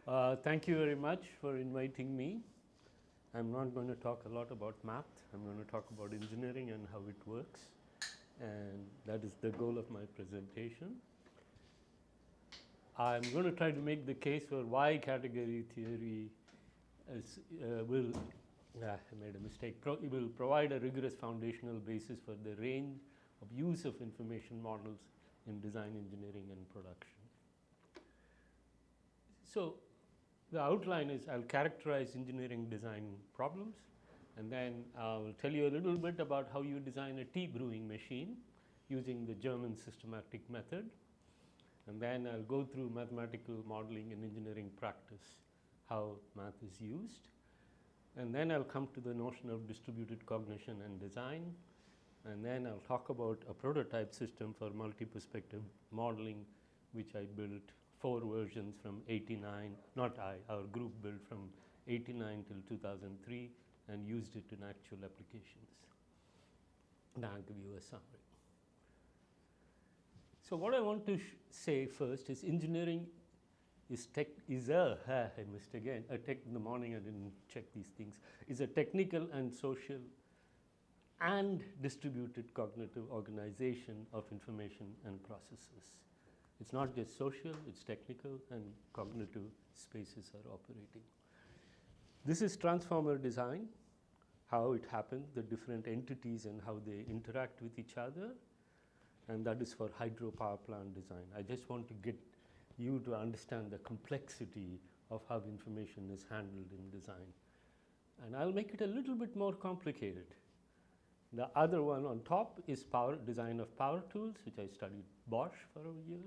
Thank you very much for inviting me. I'm not going to talk a lot about math. I'm going to talk about engineering and how it works. And that is the goal of my presentation. I'm going to try to make the case for why category theory will, I made a mistake, will provide a rigorous foundational basis for the range of use of information models in design engineering and production. So the outline is I'll characterize engineering design problems, and then I'll tell you a little bit about how you design a tea brewing machine using the German systematic method. And then I'll go through mathematical modeling and engineering practice, how math is used. And then I'll come to the notion of distributed cognition and design. And then I'll talk about a prototype system for multi-perspective modeling, which I built 4 versions from 89, not I, our group built from 89 till 2003 and used it in actual applications. Now I'll give you a summary. So what I want to say first is engineering is I missed again, in the morning I didn't check these things, is a technical and social and distributed cognitive organization of information and processes. It's not just social, it's technical, and cognitive spaces are operating. This is transformer design, how it happens, the different entities and how they interact with each other, and that is for hydropower plant design. I just want to get you to understand the complexity of how information is handled in design. And I'll make it a little bit more complicated. The other one on top is design of power tools, which I studied Bosch for a year.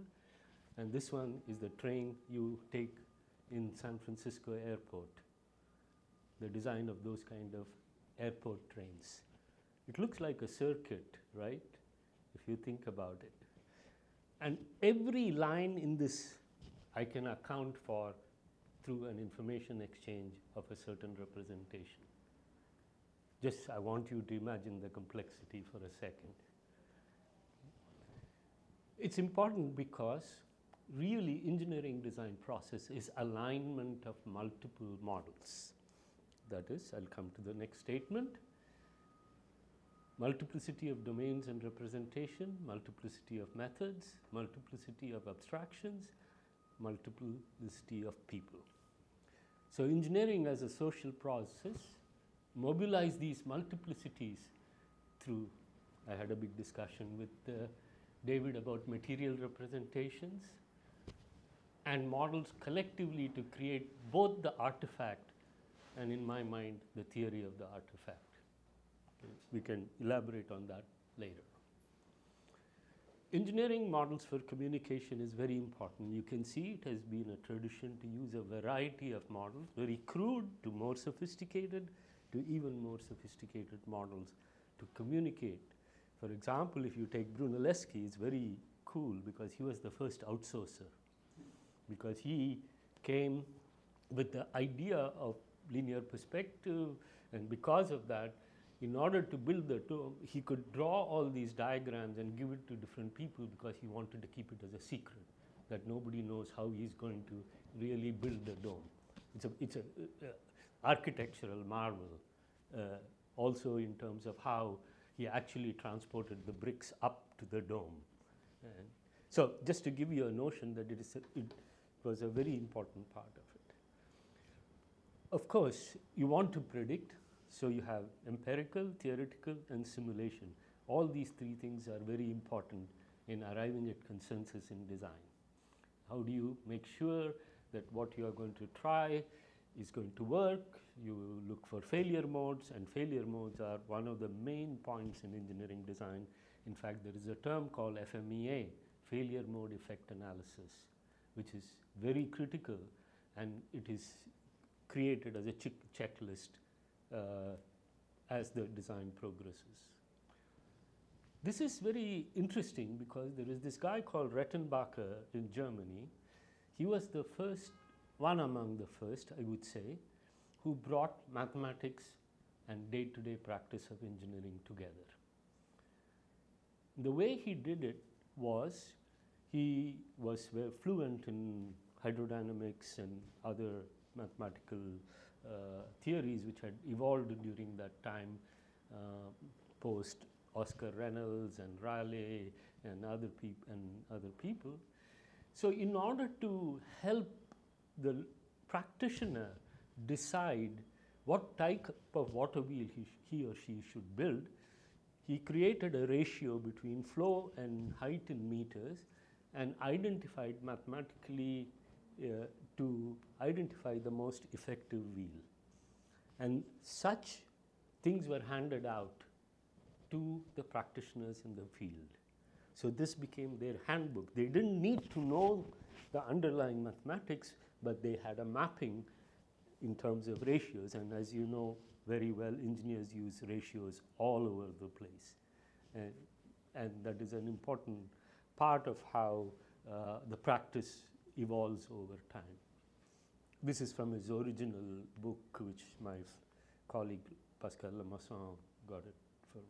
And this one is the train you take in San Francisco airport, the design of those kind of airport trains. It looks like a circuit, right, if you think about it. And every line in this I can account for through an information exchange of a certain representation. Just I want you to imagine the complexity for a second. It's important because really engineering design process is alignment of multiple models. That is, I'll come to the next statement. Multiplicity of domains and representation, multiplicity of methods, multiplicity of abstractions, multiplicity of people. So engineering as a social process mobilize these multiplicities through, I had a big discussion with David about material representations and models collectively to create both the artifact and, in my mind, the theory of the artifact. Okay. We can elaborate on that later. Engineering models for communication is very important. You can see it has been a tradition to use a variety of models, very crude to more sophisticated to even more sophisticated models to communicate. For example, if you take Brunelleschi, it's very cool because he was the first outsourcer, because he came with the idea of linear perspective, and because of that, in order to build the dome, he could draw all these diagrams and give it to different people because he wanted to keep it as a secret, that nobody knows how he's going to really build the dome. It's a architectural marvel, also in terms of how he actually transported the bricks up to the dome. And so just to give you a notion that it was a very important part of it. Of course, you want to predict, so you have empirical, theoretical, and simulation. All these 3 things are very important in arriving at consensus in design. How do you make sure that what you are going to try is going to work? You look for failure modes, and failure modes are one of the main points in engineering design. In fact, there is a term called FMEA, failure mode effect analysis, which is very critical, and it is created as a checklist as the design progresses. This is very interesting because there is this guy called Rettenbacher in Germany. He was the first, one among the first, I would say, who brought mathematics and day-to-day practice of engineering together. The way he did it was he was fluent in hydrodynamics and other mathematical theories which had evolved during that time, post Oscar Reynolds and Rayleigh and other people. So in order to help the practitioner decide what type of water wheel he or she should build, he created a ratio between flow and height in meters and identified mathematically to identify the most effective wheel. And such things were handed out to the practitioners in the field. So this became their handbook. They didn't need to know the underlying mathematics, but they had a mapping in terms of ratios. And as you know very well, engineers use ratios all over the place. And that is an important part of how the practice evolves over time. This is from his original book, which my colleague Pascal Lamasson got it for me.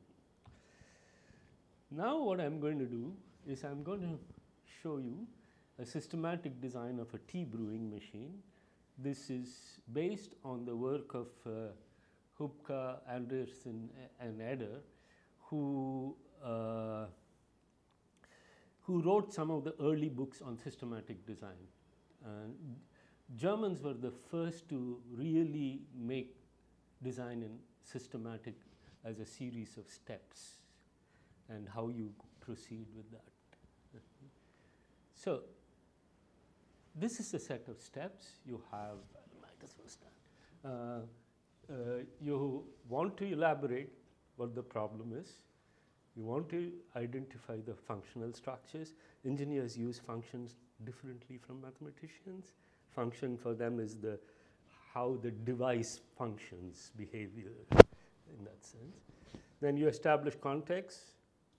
Now what I'm going to do is I'm going to show you a systematic design of a tea brewing machine. This is based on the work of Hupka, Anderson, and Eder, who wrote some of the early books on systematic design. Germans were the first to really make design in systematic as a series of steps and how you proceed with that. So this is a set of steps. You have, might as well start. You want to elaborate what the problem is. You want to identify the functional structures. Engineers use functions differently from mathematicians. Function for them is how the device functions, behavior in that sense. Then you establish context,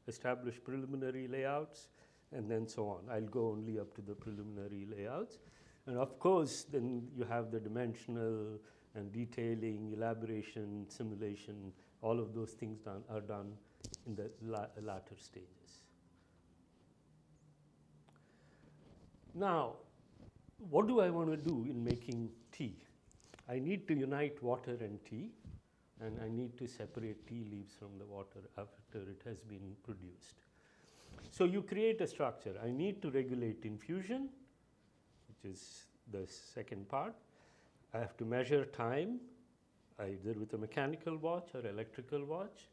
establish preliminary layouts, and then so on. I'll go only up to the preliminary layouts. And of course, then you have the dimensional and detailing, elaboration, simulation, all of those things are done in the latter stages. Now, what do I want to do in making tea? I need to unite water and tea, and I need to separate tea leaves from the water after it has been produced. So you create a structure. I need to regulate infusion, which is the second part. I have to measure time, either with a mechanical watch or electrical watch.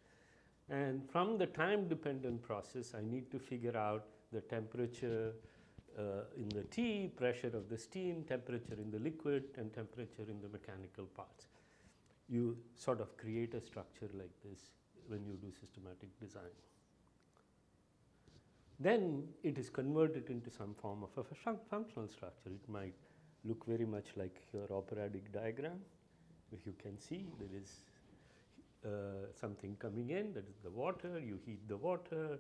And from the time-dependent process, I need to figure out the temperature in the tea, pressure of the steam, temperature in the liquid, and temperature in the mechanical parts. You sort of create a structure like this when you do systematic design. Then it is converted into some form of a functional structure. It might look very much like your operatic diagram. If you can see, there is something coming in, that is the water. You heat the water,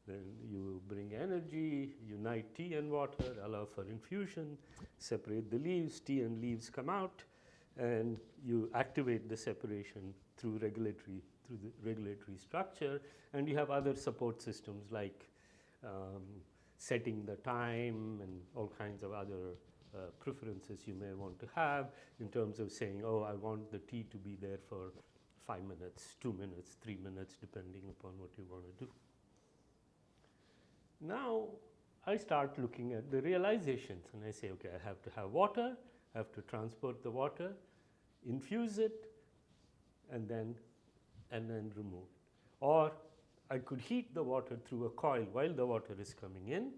then you bring energy, unite tea and water, allow for infusion, separate the leaves, tea and leaves come out, and you activate the separation through the regulatory structure. And you have other support systems like setting the time and all kinds of other preferences you may want to have in terms of saying, oh, I want the tea to be there for 5 minutes, 2 minutes, 3 minutes, depending upon what you want to do. Now I start looking at the realizations, and I say, okay, I have to have water, I have to transport the water, infuse it, and then remove it. Or I could heat the water through a coil while the water is coming in,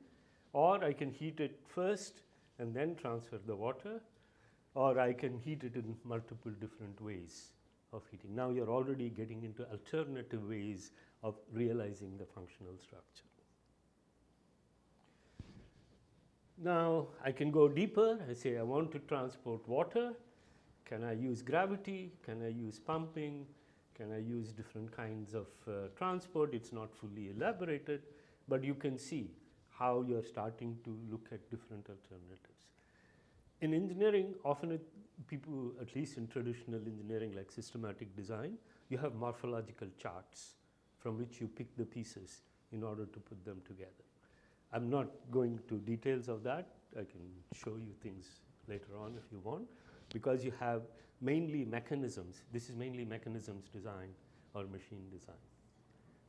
or I can heat it first and then transfer the water, or I can heat it in multiple different ways of heating. Now you're already getting into alternative ways of realizing the functional structure. Now I can go deeper. I say I want to transport water. Can I use gravity? Can I use pumping? Can I use different kinds of transport? It's not fully elaborated, but you can see how you're starting to look at different alternatives. In engineering, often people, at least in traditional engineering like systematic design, you have morphological charts from which you pick the pieces in order to put them together. I'm not going to details of that. I can show you things later on if you want, because you have mainly mechanisms. This is mainly mechanisms design or machine design.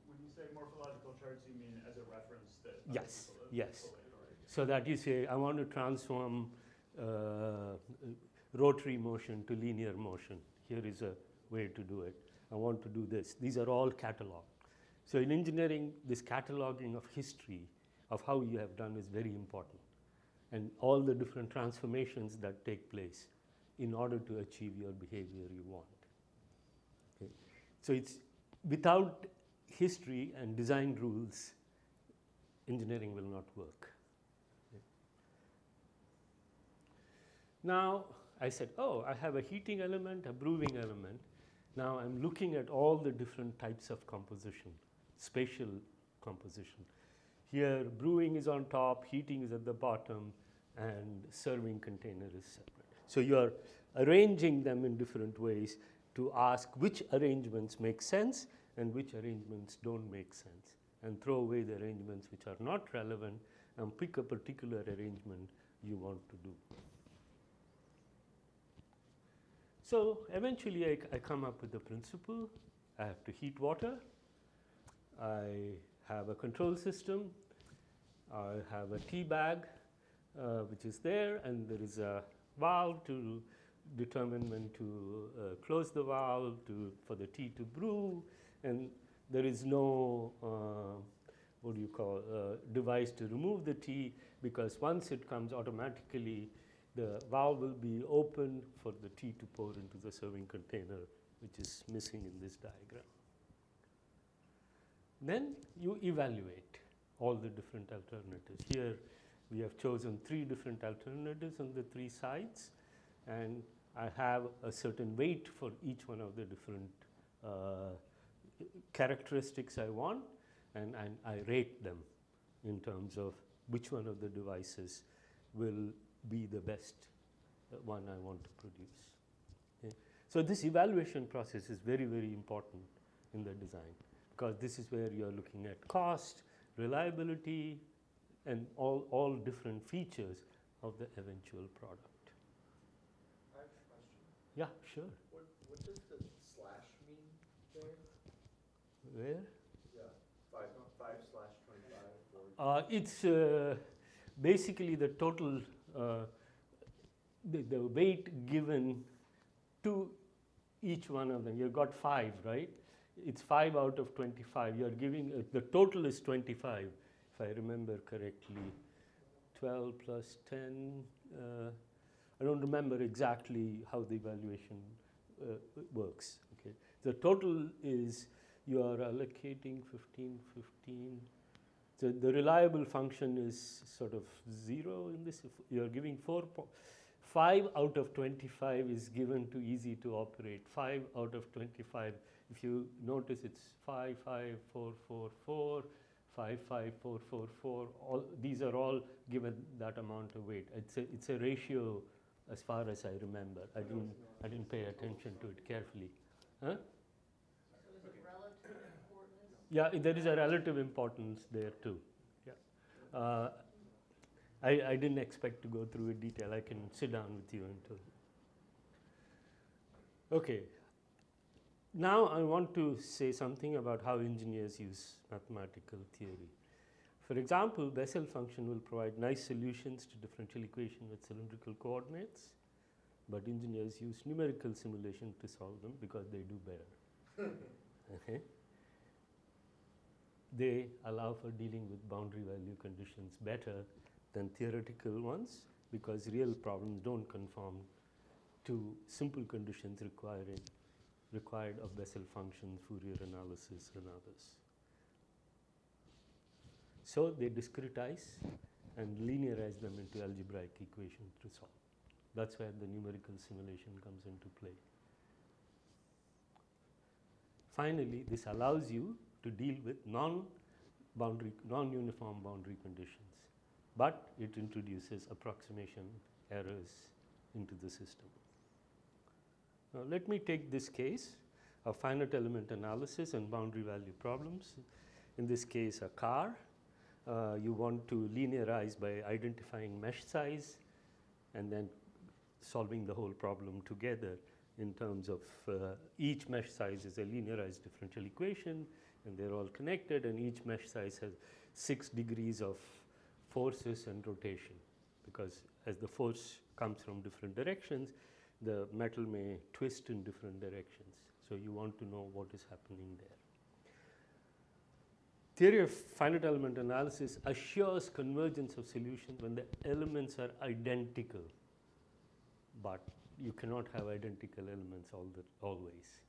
When you say morphological charts, you mean as a reference that Yes, other people yes. have already. So that you say, I want to transform rotary motion to linear motion. Here is a way to do it. I want to do this. These are all cataloged. So in engineering, this cataloging of history of how you have done is very important, and all the different transformations that take place in order to achieve your behavior you want. Okay. So it's without history and design rules, engineering will not work. Okay. Now I said, oh, I have a heating element, a brewing element. Now I'm looking at all the different types of composition, spatial composition. Here brewing is on top, heating is at the bottom, and serving container is separate. So you are arranging them in different ways to ask which arrangements make sense and which arrangements don't make sense, and throw away the arrangements which are not relevant and pick a particular arrangement you want to do. So eventually I come up with the principle. I have to heat water. I have a control system. I have a tea bag which is there, and there is a valve to determine when to close the valve for the tea to brew, and there is no device to remove the tea, because once it comes automatically, the valve will be open for the tea to pour into the serving container, which is missing in this diagram. Then you evaluate all the different alternatives. Here we have chosen 3 different alternatives on the 3 sides, and I have a certain weight for each one of the different characteristics I want, and I rate them in terms of which one of the devices will be the best one I want to produce. Okay. So this evaluation process is very, very important in the design, because this is where you are looking at cost, reliability, and all different features of the eventual product. I have a question. Yeah, sure. What does the slash mean there? Where? Yeah, 5/25. It's basically the total, the weight given to each one of them. You've got 5, right? It's 5 out of 25. You're giving, the total is 25, if I remember correctly. 12 plus 10. I don't remember exactly how the evaluation works. Okay. The total is you are allocating 15, 15. So the reliable function is sort of 0 in this. If you're giving 5 out of 25 is given to easy to operate. 5 out of 25. If you notice, it's 5, 5, 4, 4, 4, 5, 5, 4, 4, 4. All these are all given that amount of weight. It's a ratio, as far as I remember. I didn't pay attention to it carefully. Huh? So is it relative importance? Yeah, there is a relative importance there too. Yeah. I didn't expect to go through in detail. I can sit down with you and tell you. Okay. Now I want to say something about how engineers use mathematical theory. For example, Bessel function will provide nice solutions to differential equation with cylindrical coordinates, but engineers use numerical simulation to solve them because they do better. Okay. They allow for dealing with boundary value conditions better than theoretical ones, because real problems don't conform to simple conditions required of Bessel functions, Fourier analysis, and others. So they discretize and linearize them into algebraic equations to solve. That's where the numerical simulation comes into play. Finally, this allows you to deal with non-uniform boundary conditions, but it introduces approximation errors into the system. Now let me take this case of finite element analysis and boundary value problems. In this case, a car. You want to linearize by identifying mesh size and then solving the whole problem together in terms of each mesh size is a linearized differential equation, and they're all connected, and each mesh size has 6 degrees of forces and rotation, because as the force comes from different directions, the metal may twist in different directions. So you want to know what is happening there. Theory of finite element analysis assures convergence of solutions when the elements are identical, but you cannot have identical elements always.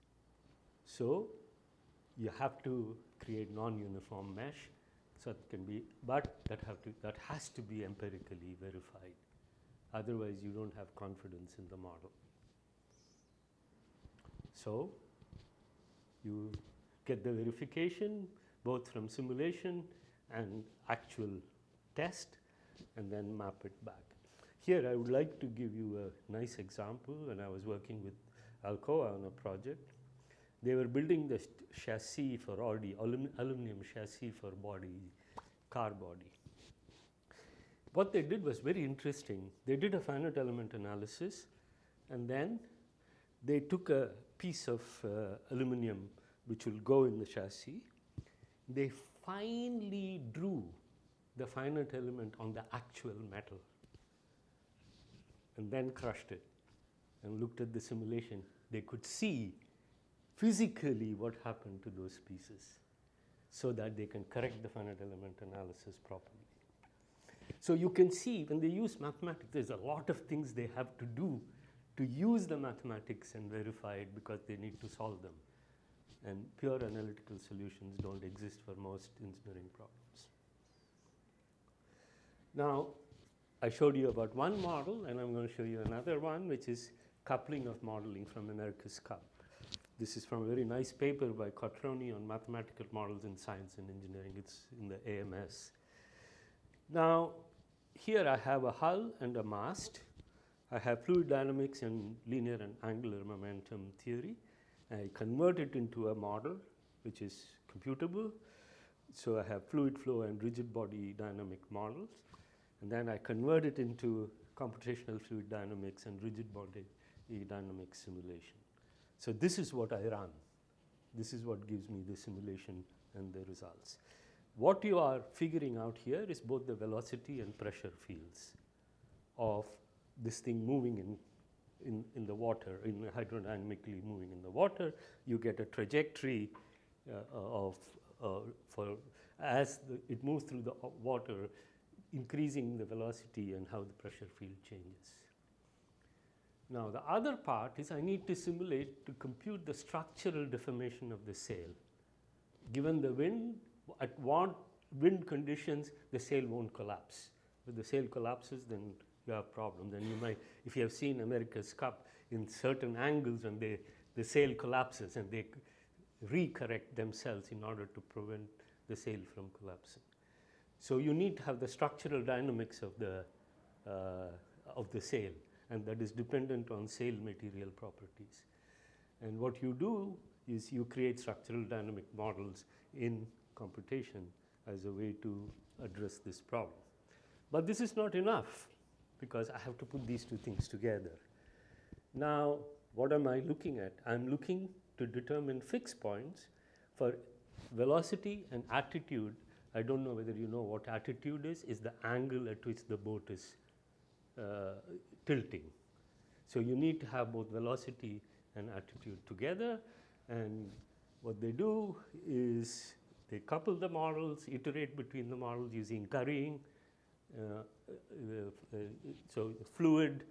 So you have to create non-uniform mesh, so it can be, but that has to be empirically verified. Otherwise, you don't have confidence in the model. So you get the verification both from simulation and actual test, and then map it back. Here, I would like to give you a nice example. When I was working with Alcoa on a project, they were building the chassis for Audi, aluminum chassis for car body. What they did was very interesting. They did a finite element analysis, and then they took a piece of aluminum which will go in the chassis. They finely drew the finite element on the actual metal and then crushed it and looked at the simulation. They could see physically what happened to those pieces so that they can correct the finite element analysis properly. So you can see when they use mathematics, there's a lot of things they have to do to use the mathematics and verify it, because they need to solve them. And pure analytical solutions don't exist for most engineering problems. Now, I showed you about one model, and I'm going to show you another one, which is coupling of modeling from America's Cup. This is from a very nice paper by Cotroni on mathematical models in science and engineering. It's in the AMS. Now, here I have a hull and a mast. I have fluid dynamics and linear and angular momentum theory. I convert it into a model which is computable. So I have fluid flow and rigid body dynamic models. And then I convert it into computational fluid dynamics and rigid body dynamics simulation. So this is what I run. This is what gives me the simulation and the results. What you are figuring out here is both the velocity and pressure fields of this thing moving in the water, in hydrodynamically moving in the water. You get a trajectory as it moves through the water, increasing the velocity and how the pressure field changes. Now, the other part is I need to simulate to compute the structural deformation of the sail. Given the wind, at what wind conditions, the sail won't collapse. If the sail collapses, then you have problems. And you might, if you have seen America's Cup, in certain angles when the sail collapses and they recorrect themselves in order to prevent the sail from collapsing. So you need to have the structural dynamics of the sail, and that is dependent on sail material properties. And what you do is you create structural dynamic models in computation as a way to address this problem. But this is not enough, because I have to put these two things together. Now, what am I looking at? I'm looking to determine fixed points for velocity and attitude. I don't know whether you know what attitude is the angle at which the boat is tilting. So you need to have both velocity and attitude together, and what they do is they couple the models, iterate between the models using currying. So fluid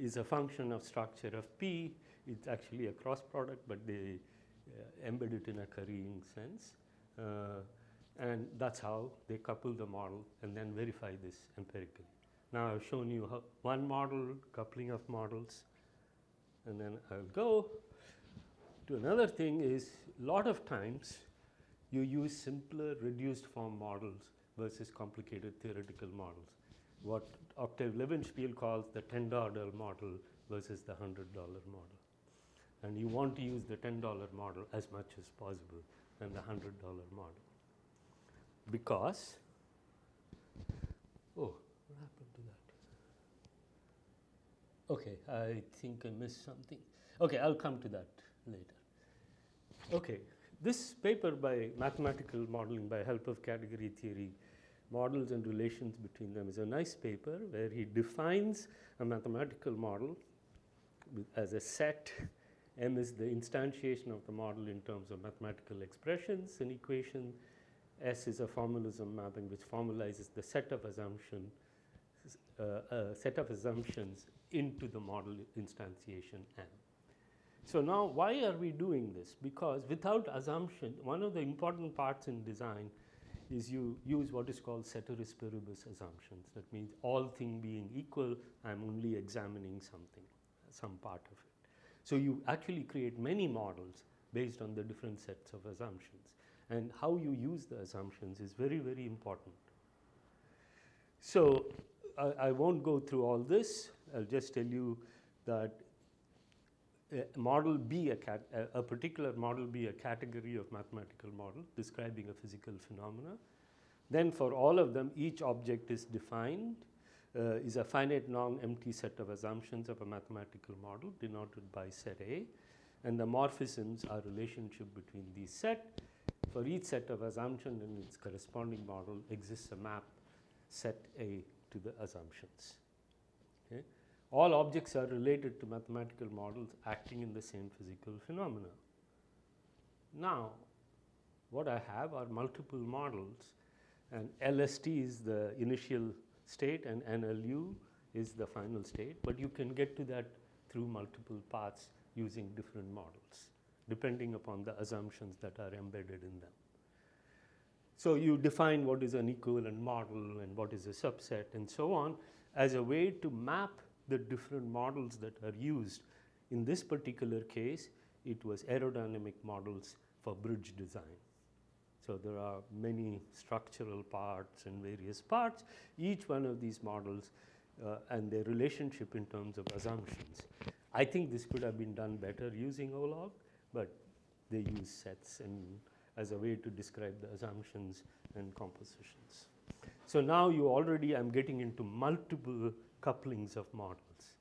is a function of structure of P. It's actually a cross product, but they embed it in a currying sense. And that's how they couple the model and then verify this empirically. Now I've shown you one model, coupling of models, and then I'll go to another thing is a lot of times you use simpler reduced form models versus complicated theoretical models. What Octave Levenspiel calls the $10 model versus the $100 model. And you want to use the $10 model as much as possible than the $100 model. Because Oh, what happened to that? Okay, I think I missed something. Okay, I'll come to that later. Okay, this paper by mathematical modeling by help of category theory, models and relations between them, is a nice paper where he defines a mathematical model as a set. M is the instantiation of the model in terms of mathematical expressions and equation. S is a formalism mapping which formalizes the set of assumptions into the model instantiation M. So now why are we doing this? Because without assumption, one of the important parts in design is you use what is called ceteris paribus assumptions. That means all things being equal, I'm only examining something, some part of it. So you actually create many models based on the different sets of assumptions. And how you use the assumptions is very, very important. So I won't go through all this. I'll just tell you that model B, a particular model B, a category of mathematical model describing a physical phenomena. Then for all of them, each object is defined, is a finite non-empty set of assumptions of a mathematical model denoted by set A. And the morphisms are relationship between these set. For each set of assumption and its corresponding model exists a map set A to the assumptions. Okay? All objects are related to mathematical models acting in the same physical phenomena. Now, what I have are multiple models, and LST is the initial state and NLU is the final state, but you can get to that through multiple paths using different models, depending upon the assumptions that are embedded in them. So you define what is an equivalent model and what is a subset and so on as a way to map the different models that are used. In this particular case, it was aerodynamic models for bridge design. So there are many structural parts and various parts. Each one of these models and their relationship in terms of assumptions. I think this could have been done better using OLOG, but they use sets and as a way to describe the assumptions and compositions. So now I'm getting into multiple couplings of models.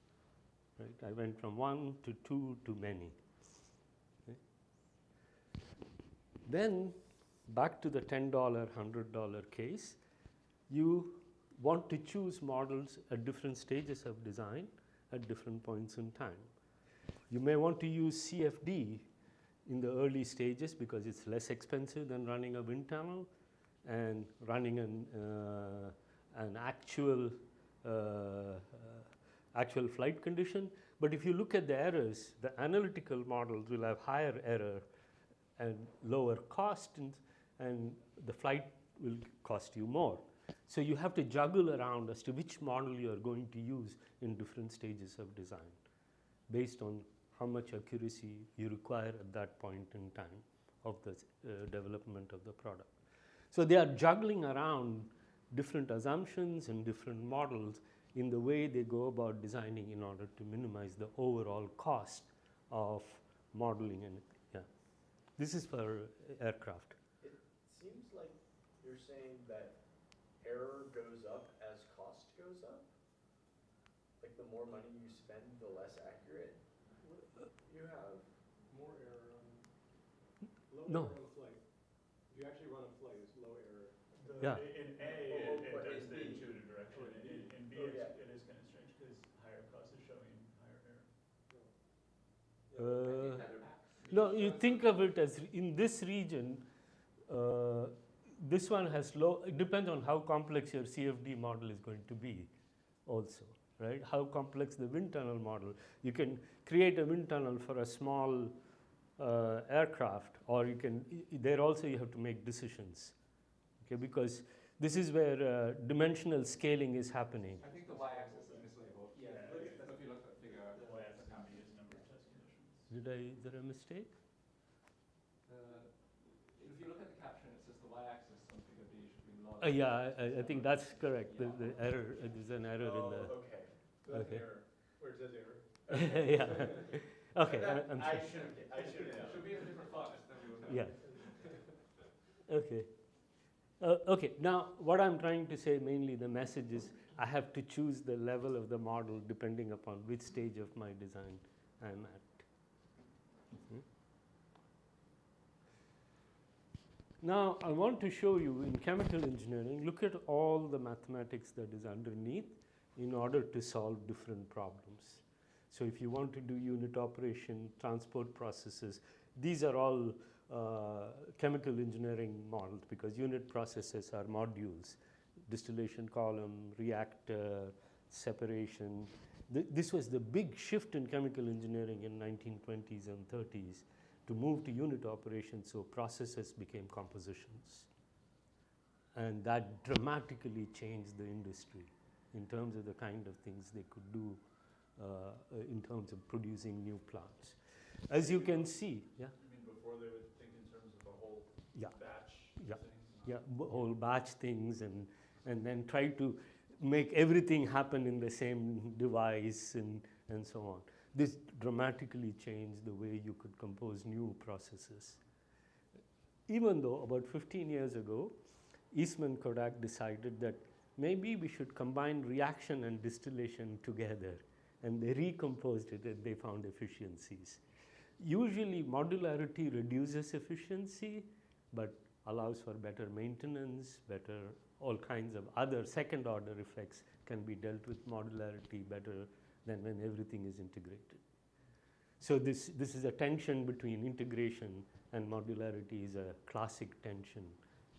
Right? I went from 1 to 2 to many. Okay? Then back to the $10, $100 case, you want to choose models at different stages of design at different points in time. You may want to use CFD in the early stages because it's less expensive than running a wind tunnel and running an actual flight condition. But if you look at the errors, the analytical models will have higher error and lower cost, and the flight will cost you more. So you have to juggle around as to which model you are going to use in different stages of design based on how much accuracy you require at that point in time of the development of the product. So they are juggling around different assumptions and different models in the way they go about designing in order to minimize the overall cost of modeling. And yeah, this is for aircraft. It seems like you're saying that error goes up as cost goes up? Like the more money you spend, the less accurate you have? More error on, low No. error on the flight. If you actually run a flight, it's low error. Yeah. In A, it but does in the B. intuitive direction. Oh, in B. In B, Oh, yeah. it is kind of strange because higher cost is showing higher error. No, you think of it as in this region, this one has low, it depends on how complex your CFD model is going to be also, right? How complex the wind tunnel model. You can create a wind tunnel for a small aircraft, or you can, there also you have to make decisions, okay? Because this is where dimensional scaling is happening. I think the y-axis is mislabeled. Yeah, So if you look at the figure, The y-axis in B is number of test conditions. Is there a mistake? if you look at the caption, it says the y-axis on figure B should be log. Yeah, I think that's correct. The error, there's an error in the. Okay. So that's Okay. error, where it says error. Yeah. Okay. I'm I sorry. should It should be in a different font, then we will know. Yeah. Okay. Okay, now what I'm trying to say, mainly the message is I have to choose the level of the model depending upon which stage of my design I'm at. Mhm. Now I want to show you in chemical engineering, look at all the mathematics that is underneath in order to solve different problems. So if you want to do unit operation, transport processes, these are all chemical engineering models, because unit processes are modules: distillation column, reactor, separation. This was the big shift in chemical engineering in 1920s and 30s, to move to unit operation, so processes became compositions. And that dramatically changed the industry in terms of the kind of things they could do in terms of producing new plants. As you can see, yeah? You mean before they would think in terms of a whole Yeah. batch Yeah. of things? Yeah, whole batch things, and then try to make everything happen in the same device and so on. This dramatically changed the way you could compose new processes. Even though about 15 years ago, Eastman Kodak decided that maybe we should combine reaction and distillation together, and they recomposed it and they found efficiencies. Usually modularity reduces efficiency, but allows for better maintenance, better all kinds of other second order effects can be dealt with modularity better than when everything is integrated. So this is a tension between integration and modularity, is a classic tension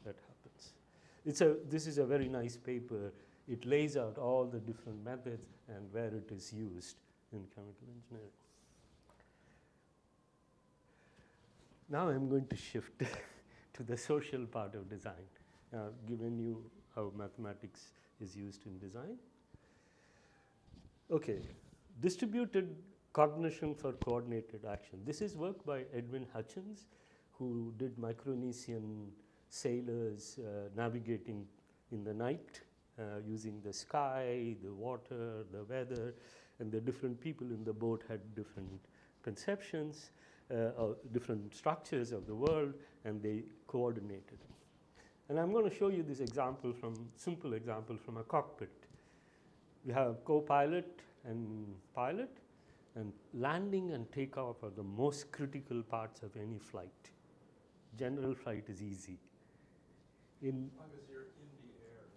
that happens. This is a very nice paper. It lays out all the different methods and where it is used in chemical engineering. Now I'm going to shift to the social part of design, given you how mathematics is used in design. Okay, distributed cognition for coordinated action. This is work by Edwin Hutchins, who did Micronesian sailors navigating in the night using the sky, the water, the weather, and the different people in the boat had different conceptions, different structures of the world, and they coordinated. And I'm going to show you this example simple example from a cockpit. We have co-pilot and pilot, and landing and takeoff are the most critical parts of any flight. General flight is easy. As long as you're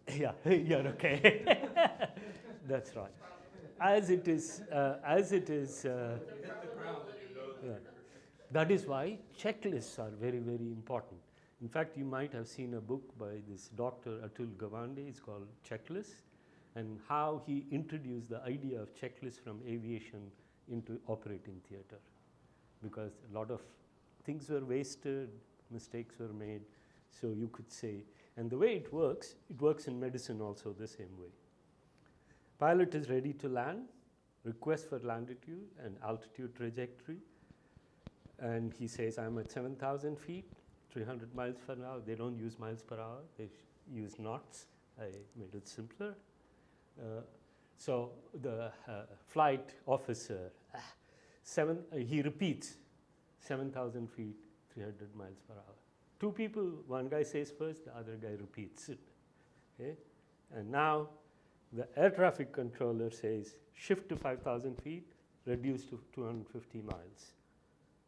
in the air. Yeah, okay. That's right. As it is, Hit the ground and you know that yeah. That is why checklists are very, very important. In fact, you might have seen a book by this Dr. Atul Gawande. It's called Checklists, and how he introduced the idea of checklists from aviation into operating theater, because a lot of things were wasted, mistakes were made. So you could say, and the way it works in medicine also the same way. Pilot is ready to land, request for longitude and altitude trajectory, and he says, I'm at 7,000 feet, 300 miles per hour. They don't use miles per hour, they use knots. I made it simpler. So the flight officer, he repeats 7,000 feet, 300 miles per hour. Two people, one guy says first, the other guy repeats it. Okay? And now the air traffic controller says, shift to 5,000 feet, reduce to 250 miles.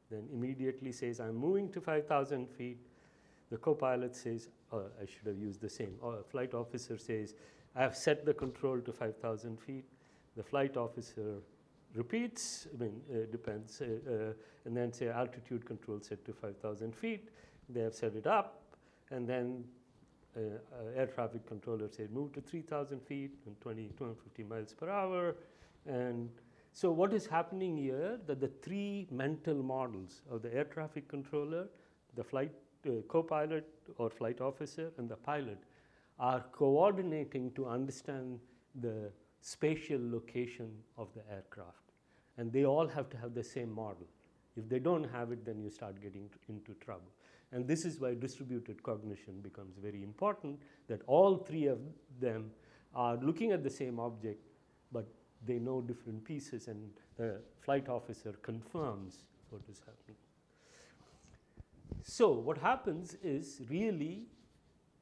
Then immediately says, I'm moving to 5,000 feet. The co-pilot says, I should have used the same. Flight officer says, I have set the control to 5,000 feet. The flight officer repeats, depends, and then say altitude control set to 5,000 feet. They have set it up, and then air traffic controller said move to 3,000 feet and 250 miles per hour. And so what is happening here, that the three mental models of the air traffic controller, the flight co-pilot or flight officer, and the pilot are coordinating to understand the spatial location of the aircraft. And they all have to have the same model. If they don't have it, then you start getting into trouble. And this is why distributed cognition becomes very important, that all three of them are looking at the same object, but they know different pieces, and the flight officer confirms what is happening. So what happens is, really,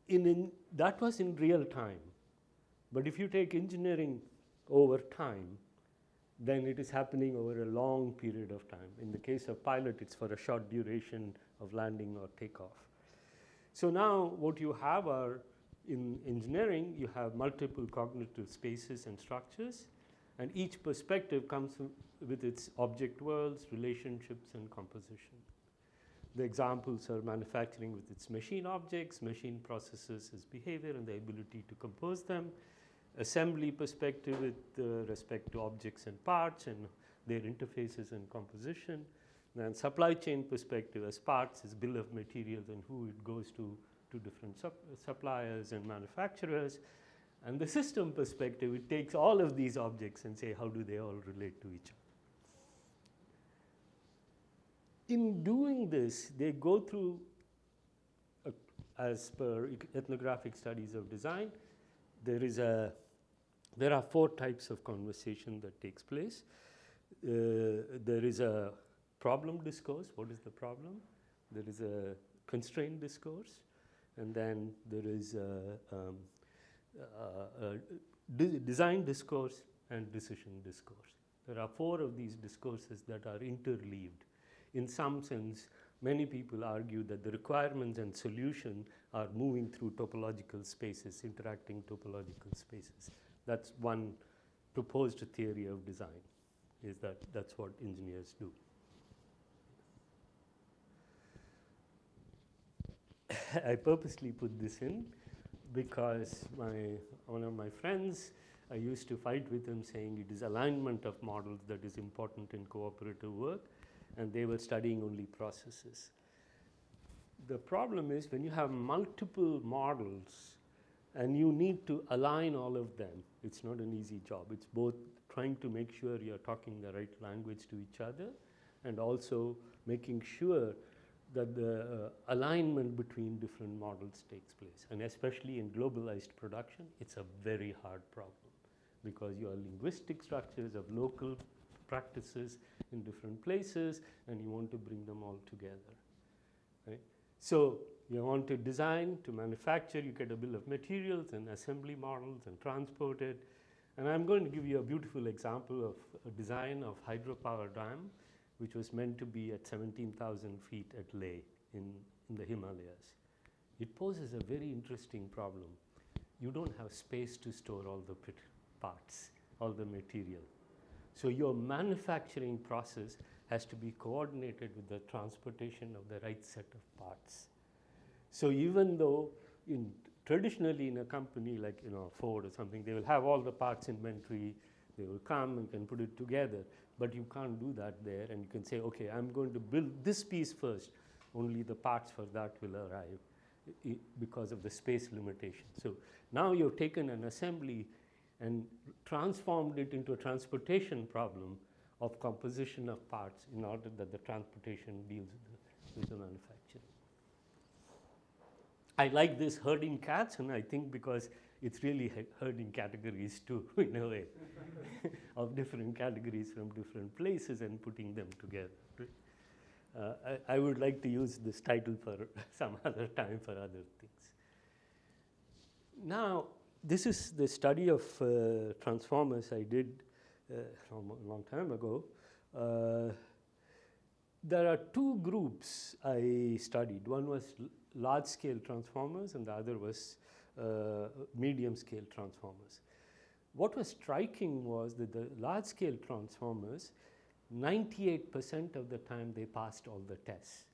that was in real time. But if you take engineering over time, then it is happening over a long period of time. In the case of pilot, it's for a short duration of landing or takeoff. So now what you have are, in engineering, you have multiple cognitive spaces and structures, and each perspective comes with its object worlds, relationships, and composition. The examples are manufacturing with its machine objects, machine processes its behavior and the ability to compose them, assembly perspective with respect to objects and parts and their interfaces and composition, then supply chain perspective as parts is bill of materials and who it goes to different suppliers and manufacturers, and the system perspective, it takes all of these objects and say how do they all relate to each other. In doing this, they go through, as per ethnographic studies of design, there are 4 types of conversation that takes place. There is a problem discourse. What is the problem? There is a constraint discourse, and then there is a design discourse and decision discourse. There are 4 of these discourses that are interleaved. In some sense, many people argue that the requirements and solution are moving through topological spaces, interacting topological spaces. That's one proposed theory of design, is that that's what engineers do. I purposely put this in because one of my friends, I used to fight with him saying it is alignment of models that is important in cooperative work, and they were studying only processes. The problem is when you have multiple models and you need to align all of them, it's not an easy job. It's both trying to make sure you're talking the right language to each other and also making sure that the alignment between different models takes place. And especially in globalized production, it's a very hard problem because you have linguistic structures of local practices in different places and you want to bring them all together, right? So you want to design, to manufacture, you get a bill of materials and assembly models and transport it. And I'm going to give you a beautiful example of a design of hydropower dam, which was meant to be at 17,000 feet at Leh in the Himalayas. It poses a very interesting problem. You don't have space to store all the parts, all the material. So your manufacturing process has to be coordinated with the transportation of the right set of parts. So even though traditionally in a company like Ford or something, they will have all the parts inventory, they will come and can put it together, but you can't do that there, and you can say, okay, I'm going to build this piece first, only the parts for that will arrive because of the space limitation. So now you've taken an assembly and transformed it into a transportation problem of composition of parts in order that the transportation deals with the manufacturing. I like this herding cats, and I think because it's really herding categories too, in a way, of different categories from different places and putting them together. I would like to use this title for some other time for other things. Now, this is the study of transformers I did a long time ago. There are 2 groups I studied. One was large-scale transformers and the other was medium-scale transformers. What was striking was that the large-scale transformers, 98% of the time they passed all the tests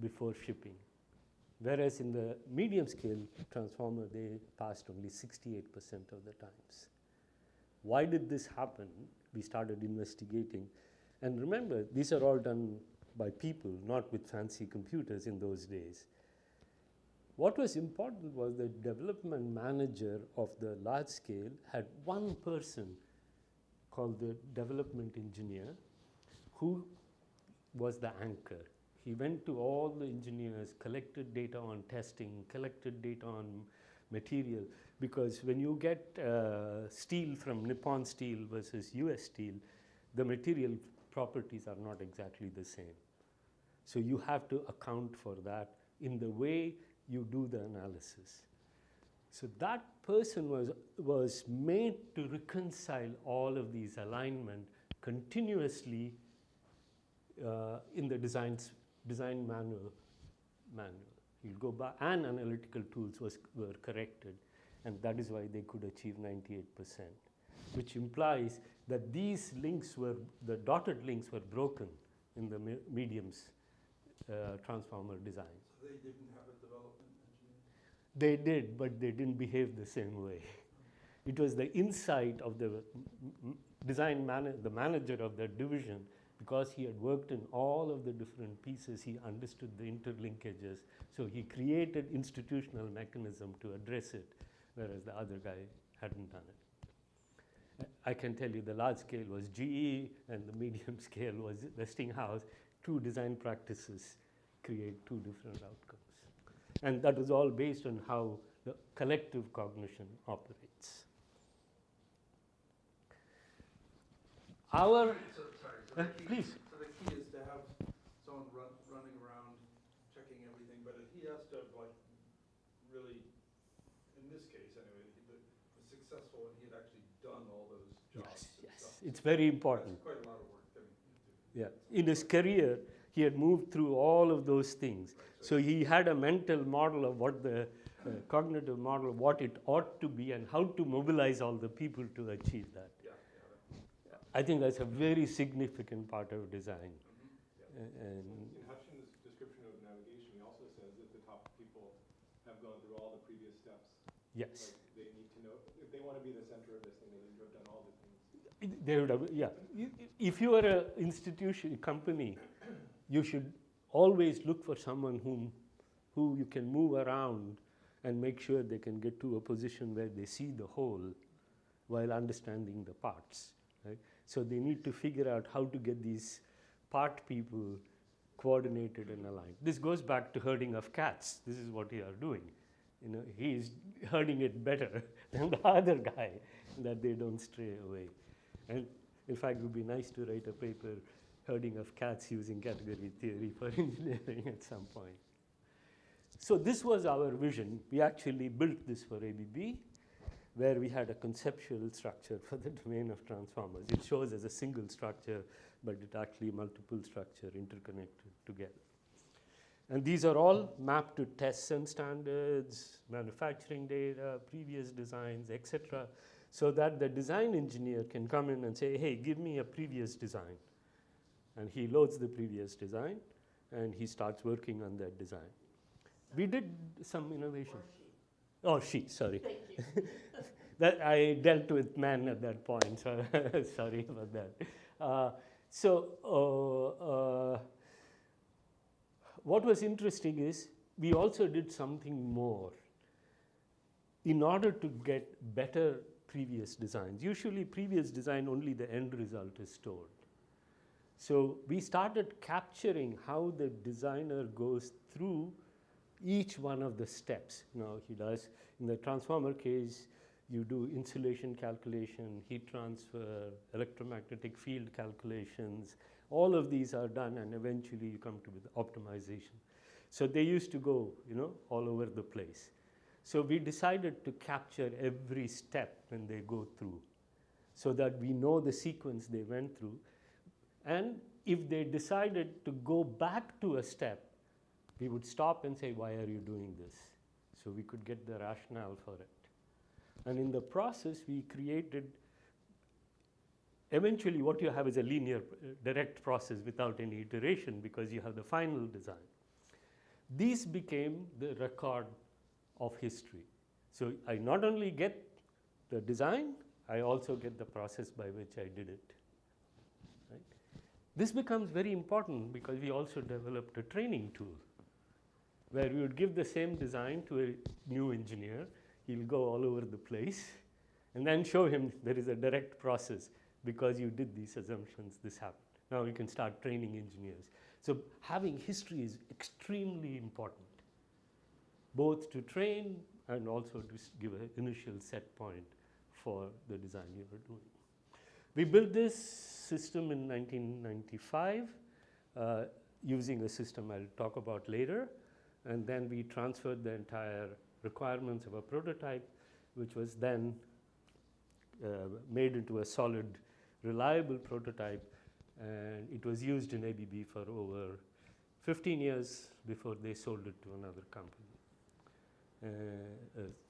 before shipping. Whereas in the medium-scale transformer, they passed only 68% of the times. Why did this happen? We started investigating. And remember, these are all done by people, not with fancy computers in those days. What was important was the development manager of the large scale had one person called the development engineer who was the anchor. He went to all the engineers, collected data on testing, collected data on material, because when you get steel from Nippon Steel versus US Steel, the material properties are not exactly the same. So you have to account for that in the way you do the analysis. So that person was made to reconcile all of these alignment continuously in the design manual. You'll go back, and analytical tools were corrected, and that is why they could achieve 98%, which implies that these links the dotted links were broken in the medium's transformer design. So they didn't have a development engineer? They did, but they didn't behave the same way. It was the insight of the the manager of that division, because he had worked in all of the different pieces, he understood the interlinkages, so he created institutional mechanism to address it, whereas the other guy hadn't done it. I can tell you the large scale was GE and the medium scale was Westinghouse. Two design practices create two different outcomes. And that was all based on how the collective cognition operates. Our, please. So the key is to have someone running around checking everything, but he has to have like really, in this case anyway, was successful and he had actually done all those jobs. Yes, it's very important. That's quite a lot of work getting into. Yeah, in his career, he had moved through all of those things. So he had a mental model of what the cognitive model, what it ought to be, and how to mobilize all the people to achieve that. I think that's a very significant part of design. And In Hutchins' description of navigation, he also says that the top people have gone through all the previous steps. yes, Like they need to know, if they want to be the center of this thing, they need to have done all the things. they would have, yeah. If you are an institution, company, you should always look for someone who you can move around and make sure they can get to a position where they see the whole while understanding the parts. Right? So they need to figure out how to get these part people coordinated and aligned. This goes back to herding of cats. This is what you are doing. You know, he is herding it better than the other guy, that they don't stray away. And in fact, it would be nice to write a paper, herding of cats using category theory for engineering at some point. So this was our vision. We actually built this for ABB, where we had a conceptual structure for the domain of transformers. It shows as a single structure, but it actually multiple structure interconnected together. And these are all mapped to tests and standards, manufacturing data, previous designs, etc., so that the design engineer can come in and say, hey, give me a previous design. And he loads the previous design, and he starts working on that design. We did some innovation. Oh, she, sorry. Thank you. That I dealt with men at that point, so sorry about that. What was interesting is we also did something more in order to get better previous designs. Usually previous design, only the end result is stored. So we started capturing how the designer goes through each one of the steps. He does, in the transformer case, you do insulation calculation, heat transfer, electromagnetic field calculations. All of these are done, and eventually you come to the optimization. So they used to go, all over the place. So we decided to capture every step when they go through, so that we know the sequence they went through. And if they decided to go back to a step, we would stop and say, why are you doing this? So we could get the rationale for it. And in the process, we created, eventually what you have is a linear direct process without any iteration, because you have the final design. These became the record of history. So I not only get the design, I also get the process by which I did it. Right? This becomes very important because we also developed a training tool where we would give the same design to a new engineer. He'll go all over the place and then show him there is a direct process. Because you did these assumptions, this happened. Now you can start training engineers. So having history is extremely important, both to train and also to give an initial set point for the design you are doing. We built this system in 1995 using a system I'll talk about later. and then we transferred the entire requirements of a prototype, which was then made into a solid, reliable prototype, and it was used in ABB for over 15 years before they sold it to another company,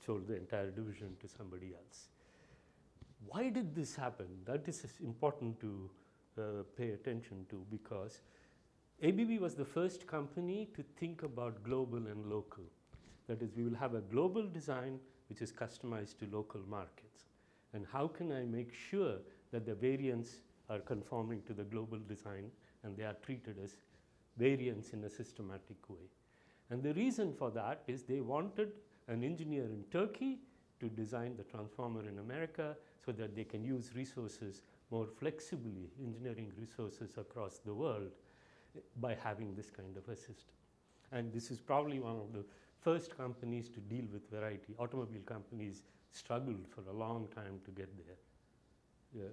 sold the entire division to somebody else. Why did this happen? That is important to pay attention to, because ABB was the first company to think about global and local. That is, we will have a global design which is customized to local markets. And how can I make sure that the variants are conforming to the global design and they are treated as variants in a systematic way? And the reason for that is they wanted an engineer in Turkey to design the transformer in America so that they can use resources more flexibly, engineering resources across the world, by having this kind of a system. And this is probably one of the first companies to deal with variety. Automobile companies struggled for a long time to get their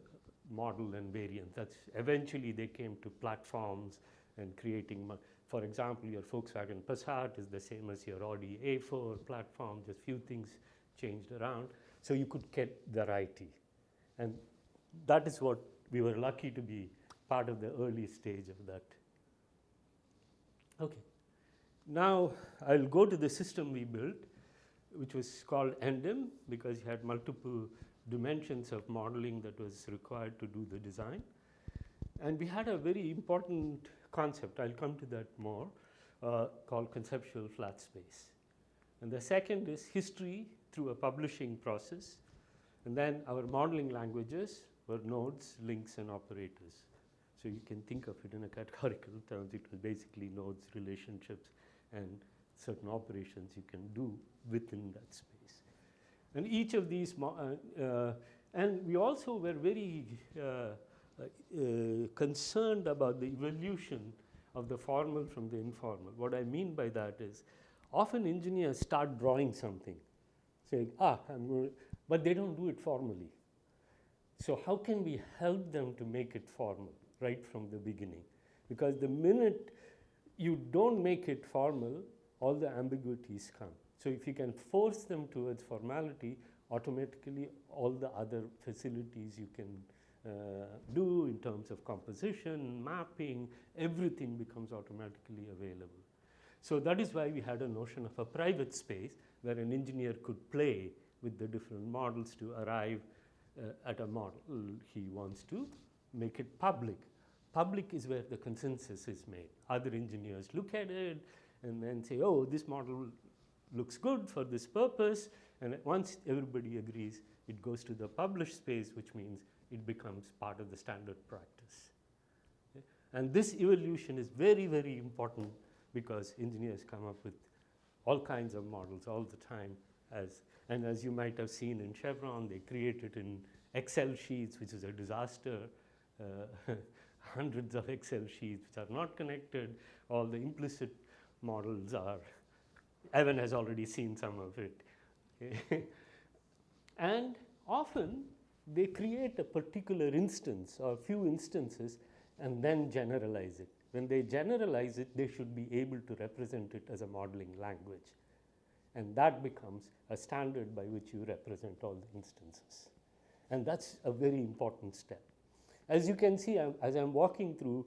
model and variant. That's eventually they came to platforms and creating, for example, your Volkswagen Passat is the same as your Audi A4 platform, just few things changed around. So you could get variety. And that is what we were lucky to be part of the early stage of that. Okay. Now I'll go to the system we built, which was called NDIM, because you had multiple dimensions of modeling that was required to do the design. And we had a very important concept, I'll come to that more, called conceptual flat space. And the second is history through a publishing process. And then our modeling languages were nodes, links, and operators. So you can think of it in a categorical terms. It was basically nodes, relationships, and certain operations you can do within that space. And each of these, and we also were very concerned about the evolution of the formal from the informal. What I mean by that is, often engineers start drawing something, saying, but they don't do it formally. So how can we help them to make it formal right from the beginning? Because the minute you don't make it formal, all the ambiguities come. So if you can force them towards formality, automatically all the other facilities you can do in terms of composition, mapping, everything becomes automatically available. So that is why we had a notion of a private space where an engineer could play with the different models to arrive at a model he wants to make it public. Public is where the consensus is made. Other engineers look at it and then say, oh, this model looks good for this purpose. And once everybody agrees, it goes to the published space, which means it becomes part of the standard practice. Okay? And this evolution is very, very important because engineers come up with all kinds of models all the time. And as you might have seen in Chevron, they create it in Excel sheets, which is a disaster. Hundreds of Excel sheets which are not connected. All the implicit models are, Evan has already seen some of it. And often they create a particular instance or a few instances and then generalize it. When they generalize it, they should be able to represent it as a modeling language. And that becomes a standard by which you represent all the instances. And that's a very important step. As you can see, as I'm walking through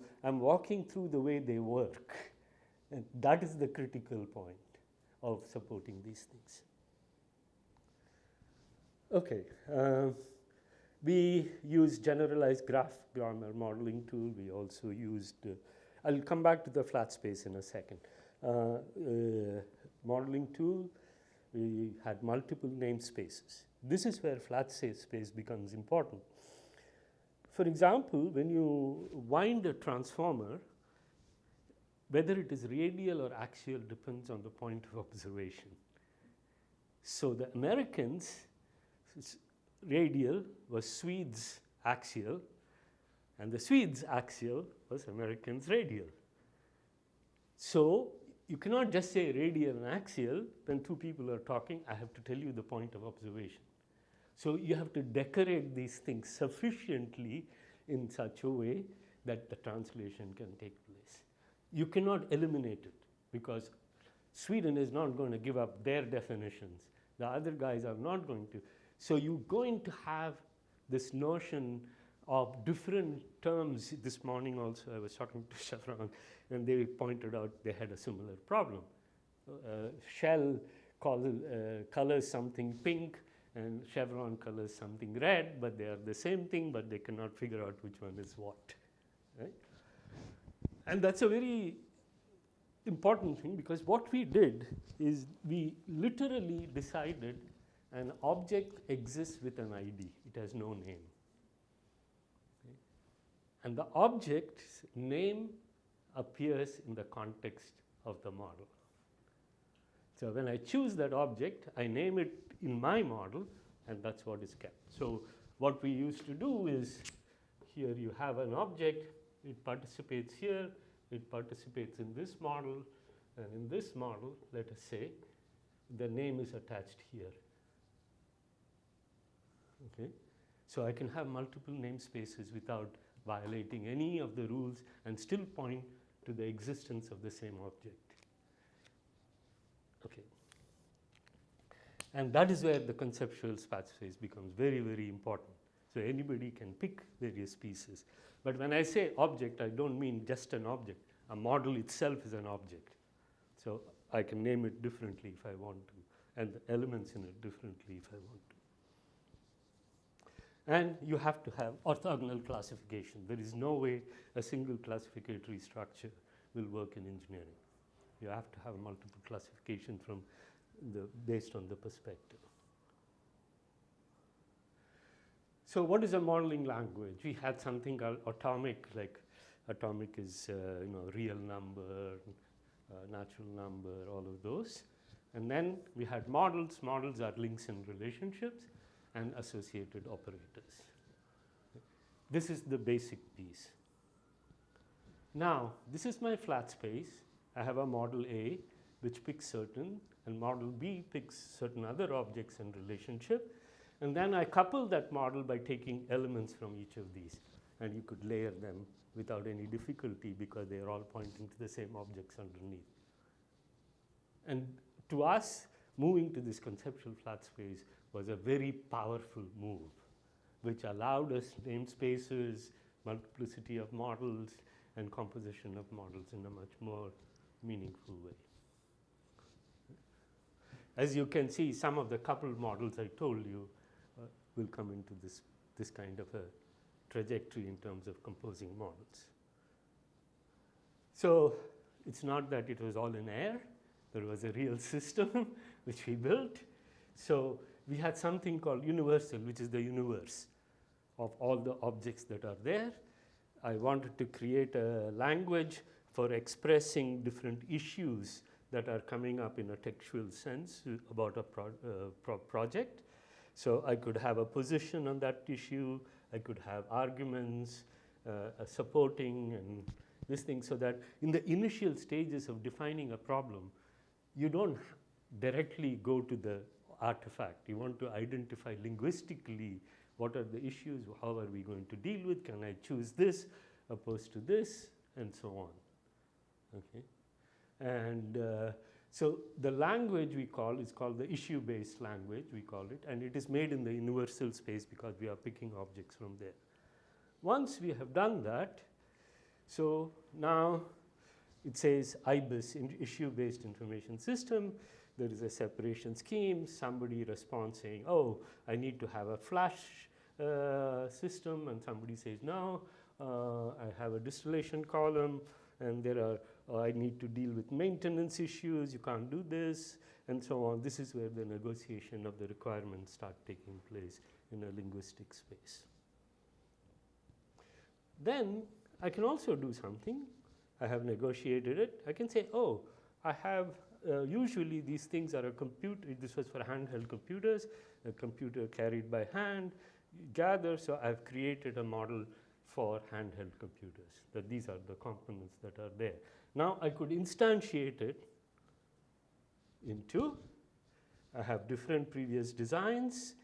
the way they work. And that is the critical point of supporting these things. Okay. We use generalized graph grammar modeling tool. We also used, I'll come back to the flat space in a second. Modeling tool, we had multiple namespaces. This is where flat space becomes important. For example, when you wind a transformer, whether it is radial or axial depends on the point of observation. So the Americans' radial was Swedes' axial, and the Swedes' axial was Americans' radial. So you cannot just say radial and axial when two people are talking. I have to tell you the point of observation. So you have to decorate these things sufficiently in such a way that the translation can take place. You cannot eliminate it because Sweden is not going to give up their definitions. The other guys are not going to. So you're going to have this notion of different terms. This morning also I was talking to Eswaran, and they pointed out they had a similar problem. Shell colors something pink, and Chevron colors something red, but they are the same thing, but they cannot figure out which one is what. Right? And that's a very important thing, because what we did is we literally decided an object exists with an ID. It has no name. Okay? And the object's name appears in the context of the model. So when I choose that object, I name it in my model, and that's what is kept. So what we used to do is, here you have an object, it participates here, it participates in this model, and in this model, let us say, the name is attached here. Okay? So I can have multiple namespaces without violating any of the rules and still point to the existence of the same object. Okay. And that is where the conceptual space becomes very, very important. So anybody can pick various pieces. But when I say object, I don't mean just an object. A model itself is an object. So I can name it differently if I want to, and the elements in it differently if I want to. And you have to have orthogonal classification. There is no way a single classificatory structure will work in engineering. You have to have multiple classification based on the perspective. So what is a modeling language? We had something called atomic, like atomic is real number, natural number, all of those. And then we had models. Models are links and relationships and associated operators. This is the basic piece. Now, this is my flat space. I have a model A, which picks certain, and model B picks certain other objects and relationship. And then I couple that model by taking elements from each of these. And you could layer them without any difficulty because they are all pointing to the same objects underneath. And to us, moving to this conceptual flat space was a very powerful move, which allowed us namespaces, multiplicity of models, and composition of models in a much more meaningful way. As you can see, some of the coupled models I told you will come into this kind of a trajectory in terms of composing models. So it's not that it was all in air. There was a real system which we built. So we had something called universal, which is the universe of all the objects that are there. I wanted to create a language for expressing different issues that are coming up in a textual sense about a project. So I could have a position on that issue, I could have arguments, supporting and this thing, so that in the initial stages of defining a problem, you don't directly go to the artifact. You want to identify linguistically what are the issues, how are we going to deal with, can I choose this opposed to this, and so on. Okay? And so the language we call is called the issue-based language, we call it, and it is made in the universal space because we are picking objects from there. Once we have done that, so now it says IBIS, issue-based information system. There is a separation scheme. Somebody responds saying, oh, I need to have a flash system, and somebody says, no, I have a distillation column, and there are I need to deal with maintenance issues, you can't do this, and so on. This is where the negotiation of the requirements start taking place in a linguistic space. Then I can also do something. I have negotiated it. I can say, oh, I have, usually these things are a computer. This was for handheld computers, a computer carried by hand, gather. So I've created a model for handheld computers, that these are the components that are there. Now I could instantiate it into, I have different previous designs,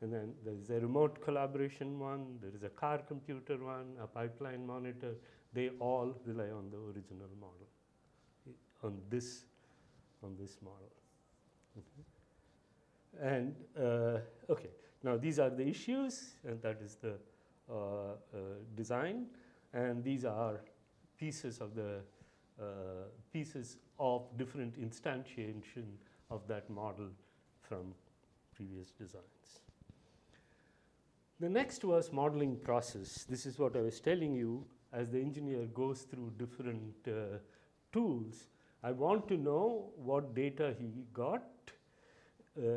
and then there's a remote collaboration one, there is a car computer one, a pipeline monitor. They all rely on the original model, on on this model. Okay. And okay, now these are the issues, and that is the design, and these are pieces of the pieces of different instantiation of that model from previous designs. The next was modeling process. This is what I was telling you. As the engineer goes through different tools, I want to know what data he got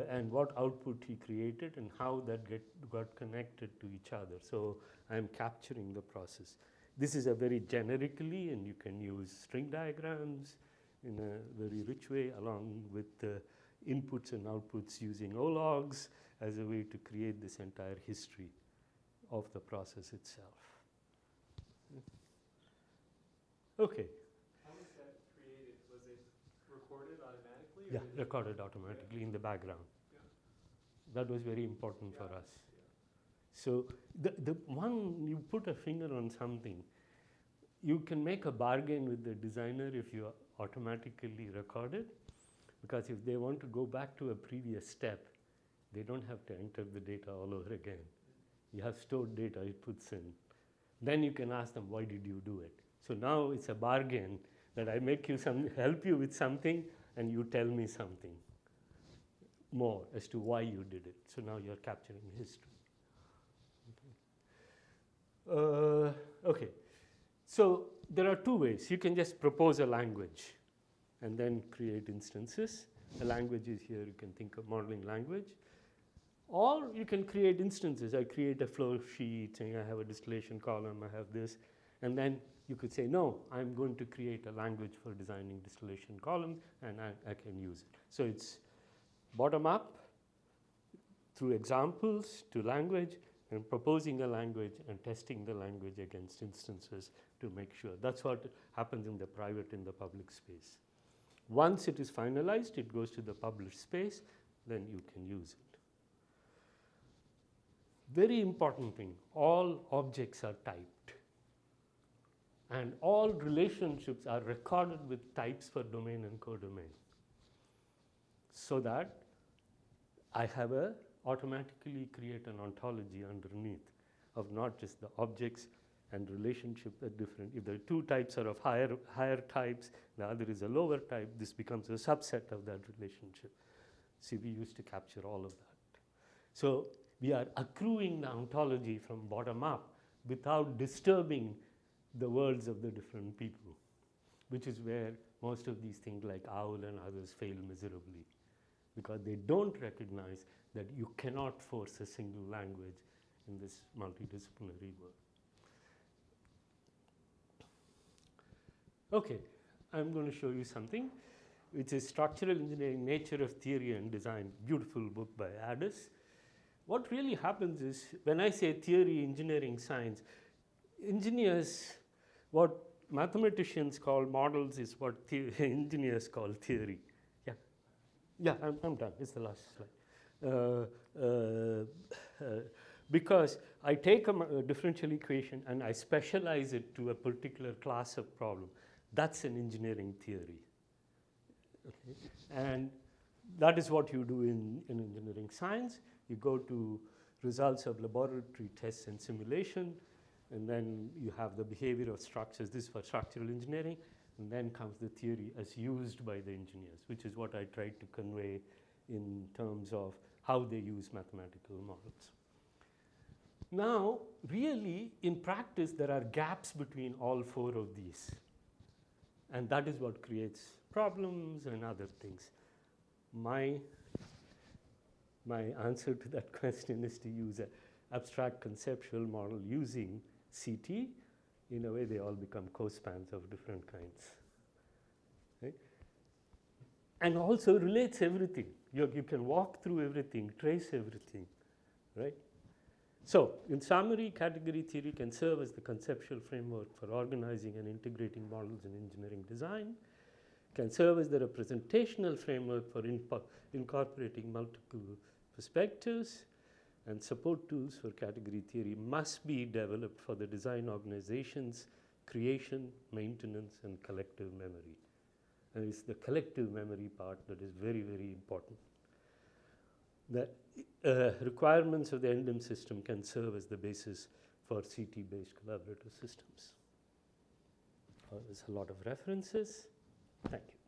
and what output he created and how that got connected to each other. So I'm capturing the process. This is a very generically, and you can use string diagrams in a very rich way along with inputs and outputs using O-logs as a way to create this entire history of the process itself. Okay. How was that created? Was it recorded automatically? Yeah, recorded automatically in the background. Yeah. That was very important for us. Yeah. So the one you put a finger on something, you can make a bargain with the designer if you automatically record it, because if they want to go back to a previous step, they don't have to enter the data all over again. You have stored data, it puts in. Then you can ask them, why did you do it? So now it's a bargain that I make you help you with something, and you tell me something more as to why you did it. So now you're capturing history. Okay. So there are two ways. You can just propose a language and then create instances. A language is here, you can think of modeling language. Or you can create instances. I create a flow sheet saying I have a distillation column, I have this. And then you could say, no, I'm going to create a language for designing distillation column, and I can use it. So it's bottom up through examples to language, and proposing a language and testing the language against instances to make sure. That's what happens in the private and the public space. Once it is finalized, it goes to the published space, then you can use it. Very important thing, all objects are typed. And all relationships are recorded with types for domain and codomain. So that I have a automatically create an ontology underneath of not just the objects and relationship are different. If the two types are of higher types, the other is a lower type, this becomes a subset of that relationship. See, we used to capture all of that. So we are accruing the ontology from bottom up without disturbing the worlds of the different people, which is where most of these things like OWL and others fail miserably, because they don't recognize that you cannot force a single language in this multidisciplinary world. Okay, I'm going to show you something which is Structural Engineering, Nature of Theory and Design, beautiful book by Addis. What really happens is, when I say theory, engineering, science, engineers, what mathematicians call models is what engineers call theory. Yeah, I'm done. It's the last slide. Because I take a differential equation and I specialize it to a particular class of problem. That's an engineering theory. Okay? And that is what you do in engineering science. You go to results of laboratory tests and simulation, and then you have the behavior of structures. This is for structural engineering. And then comes the theory as used by the engineers, which is what I tried to convey in terms of how they use mathematical models. Now, really, in practice, there are gaps between all four of these. And that is what creates problems and other things. My answer to that question is to use an abstract conceptual model using CT. In a way, they all become co-spans of different kinds. Right? And also relates everything. You can walk through everything, trace everything. Right? So, in summary, category theory can serve as the conceptual framework for organizing and integrating models in engineering design, can serve as the representational framework for incorporating multiple perspectives, and support tools for category theory must be developed for the design organization's creation, maintenance, and collective memory. It's the collective memory part that is very, very important. The requirements of the NDIM system can serve as the basis for CT-based collaborative systems. There's a lot of references. Thank you.